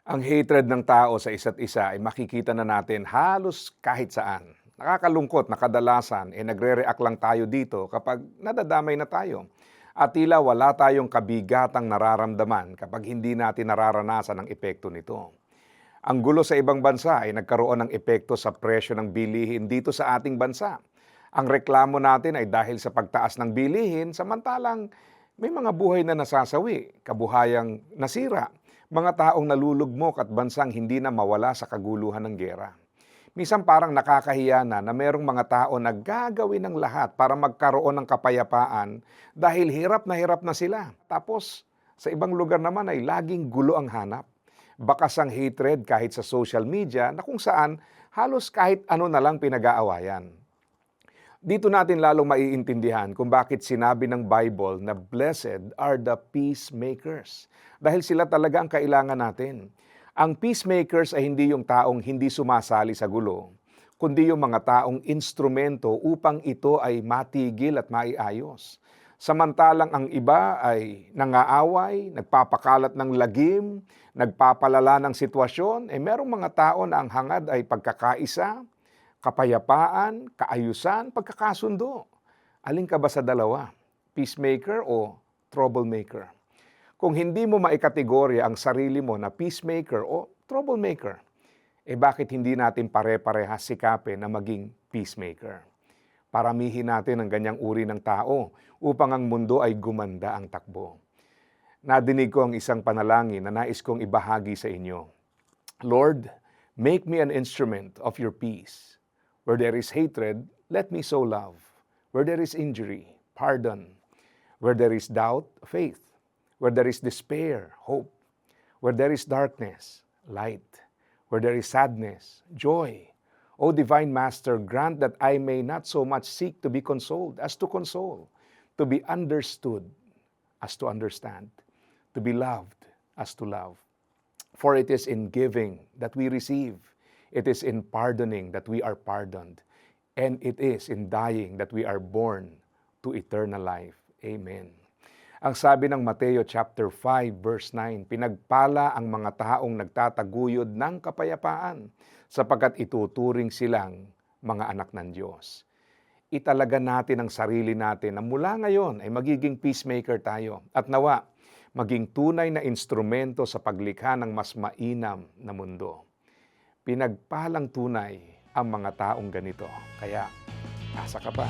Ang hatred ng tao sa isa't isa ay makikita na natin halos kahit saan. Nakakalungkot na kadalasan nagre-react lang tayo dito kapag nadadamay na tayo. At tila wala tayong kabigatang nararamdaman kapag hindi natin nararanasan ang epekto nito. Ang gulo sa ibang bansa ay nagkaroon ng epekto sa presyo ng bilihin dito sa ating bansa. Ang reklamo natin ay dahil sa pagtaas ng bilihin, samantalang may mga buhay na nasasawi, kabuhayang nasira, mga taong nalulugmok at bansang hindi na mawala sa kaguluhan ng giyera. Minsan parang nakakahiya na merong mga tao na gagawin ng lahat para magkaroon ng kapayapaan dahil hirap na sila. Tapos sa ibang lugar naman ay laging gulo ang hanap. Bakas ang hatred kahit sa social media na kung saan halos kahit ano na lang pinag-aawayan. Dito natin lalong maiintindihan kung bakit sinabi ng Bible na blessed are the peacemakers. Dahil sila talaga ang kailangan natin. Ang peacemakers ay hindi yung taong hindi sumasali sa gulo, kundi yung mga taong instrumento upang ito ay matigil at maiayos. Samantalang ang iba ay nangaaway, nagpapakalat ng lagim, nagpapalala ng sitwasyon, merong mga tao na ang hangad ay pagkakaisa, kapayapaan, kaayusan, pagkakasundo. Alin ka ba sa dalawa? Peacemaker o troublemaker? Kung hindi mo maikategorya ang sarili mo na peacemaker o troublemaker, bakit hindi natin pare-parehas sikapin na maging peacemaker? Paramihin natin ang ganyang uri ng tao upang ang mundo ay gumanda ang takbo. Nadinig ko ang isang panalangin na nais kong ibahagi sa inyo. Lord, make me an instrument of your peace. Where there is hatred, let me sow love. Where there is injury, pardon. Where there is doubt, faith. Where there is despair, hope. Where there is darkness, light. Where there is sadness, joy. O Divine Master, grant that I may not so much seek to be consoled as to console, to be understood as to understand, to be loved as to love. For it is in giving that we receive. It is in pardoning that we are pardoned. And it is in dying that we are born to eternal life. Amen. Ang sabi ng Mateo chapter 5 verse 9, pinagpala ang mga taong nagtataguyod ng kapayapaan sapagkat ituturing silang mga anak ng Diyos. Italaga natin ang sarili natin na mula ngayon ay magiging peacemaker tayo at nawa maging tunay na instrumento sa paglikha ng mas mainam na mundo. Pinagpalang tunay ang mga taong ganito. Kaya, asa ka pa?